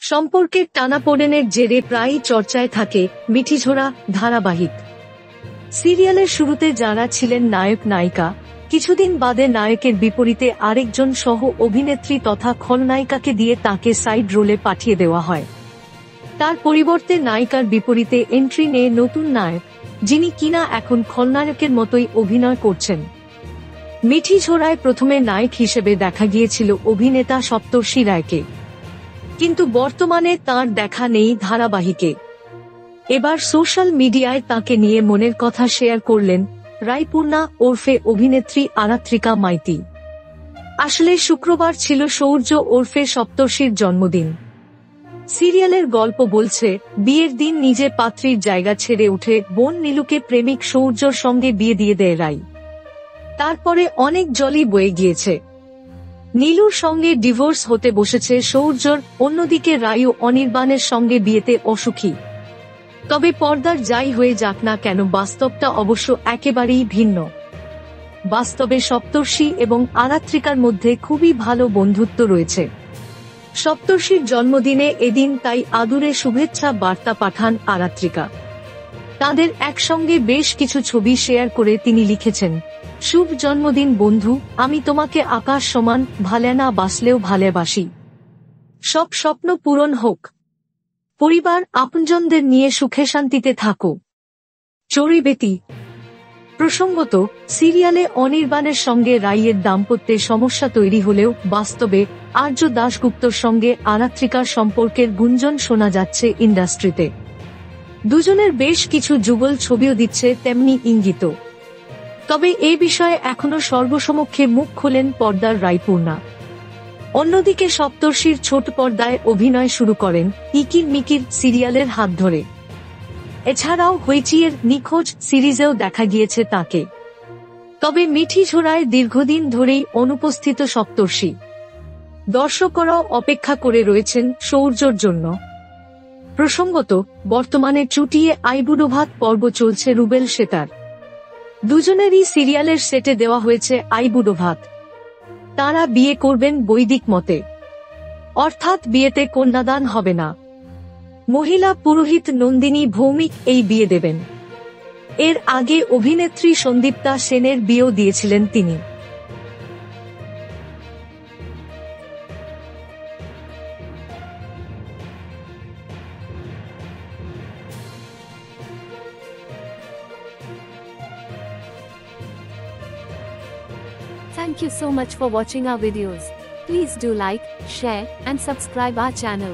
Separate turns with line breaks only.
সম্পর্কের টানাপোড়েনের জেরে প্রায়ই চর্চায় থাকে মিঠিঝোড়া ধারাবাহিক। সিরিয়ালের শুরুতে যারা ছিলেন নায়ক নায়িকা, কিছুদিন বাদে নায়কের বিপরীতে আরেকজন সহ অভিনেত্রী তথা খলনায়িকাকে দিয়ে তাকে সাইড রোলে পাঠিয়ে দেওয়া হয়। তার পরিবর্তে নায়িকার বিপরীতে এন্ট্রি নিয়ে নতুন নায়ক, যিনি কিনা এখন খলনায়কের মতোই অভিনয় করছেন। মিঠিঝোড়ায় প্রথমে নায়ক হিসেবে দেখা গিয়েছিল অভিনেতা সপ্তর্ষি রায়কে, কিন্তু বর্তমানে তার দেখা নেই ধারাবাহিকে। এবার সোশ্যাল মিডিয়ায় তাকে নিয়ে মনের কথা শেয়ার করলেন রায়পূর্ণা ওরফে অভিনেত্রী আরাত্রিকা মাইতি। আসলে শুক্রবার ছিল সূর্য ওরফে সপ্তর্ষির জন্মদিন। সিরিয়ালের গল্প বলছে, বিয়ের দিন নিজে পাত্রীর জায়গা ছেড়ে উঠে বোন নীলুকে প্রেমিক সূর্যর সঙ্গে বিয়ে দিয়ে দেয় রাই। তারপরে অনেক জলই বয়ে গিয়েছে। নীলুর সঙ্গে ডিভোর্স হতে বসেছে সূর্যর, অন্যদিকে রায়ও অনির্বাণের সঙ্গে বিয়েতে অসুখী। তবে পর্দার যাই হয়ে যাক না কেন, বাস্তবটা অবশ্য একেবারেই ভিন্ন। বাস্তবে সপ্তর্ষি এবং আরাত্রিকার মধ্যে খুবই ভালো বন্ধুত্ব রয়েছে। সপ্তর্ষির জন্মদিনে এদিন তাই আদুরে শুভেচ্ছা বার্তা পাঠান আরাত্রিকা। তাদের একসঙ্গে বেশ কিছু ছবি শেয়ার করে তিনি লিখেছেন, শুভ জন্মদিন বন্ধু, আমি তোমাকে আকাশ সমান ভালে না বাসলেও ভালোবাসি। সব স্বপ্ন পূরণ হোক। পরিবার আপনজনদের নিয়ে সুখে শান্তিতে থাকো। চরিবেতি। প্রসঙ্গত, সিরিয়ালে অনির্বাণের সঙ্গে রাইয়ের দাম্পত্যে সমস্যা তৈরি হলেও বাস্তবে আর্য দাশগুপ্তর সঙ্গে আরাত্রিকার সম্পর্কের গুঞ্জন শোনা যাচ্ছে ইন্ডাস্ট্রিতে। দুজনের বেশ কিছু যুগল ছবিও দিচ্ছে তেমনি ইঙ্গিত। তবে এ বিষয়ে এখনো সর্বসমক্ষে মুখ খোলেন পর্দার রায়পূর্ণা। অন্যদিকে সপ্তর্ষির ছোট পর্দায় অভিনয় শুরু করেন ইকির মিকির সিরিয়ালের হাত ধরে। এছাড়াও হইচিয়ের নিখোঁজ সিরিজেও দেখা গিয়েছে তাকে। তবে মিঠিঝোড়ায় দীর্ঘদিন ধরেই অনুপস্থিত সপ্তর্ষি। দর্শকরাও অপেক্ষা করে রয়েছেন সূর্যর জন্য। প্রসঙ্গত, বর্তমানে চুটিয়ে আইবুড়োভাত পর্ব চলছে রুবেল সেতার। দুজনেরই সিরিয়ালের সেটে দেওয়া হয়েছে আইবুড়োভাত। তাঁরা বিয়ে করবেন বৈদিক মতে, অর্থাৎ বিয়েতে কন্যাদান হবে না। মহিলা পুরোহিত নন্দিনী ভৌমিক এই বিয়ে দেবেন। এর আগে অভিনেত্রী সন্দীপ্তা সেনের বিয়েও দিয়েছিলেন তিনি।
Thank you so much for watching our videos. Please do like, share, and subscribe our channel.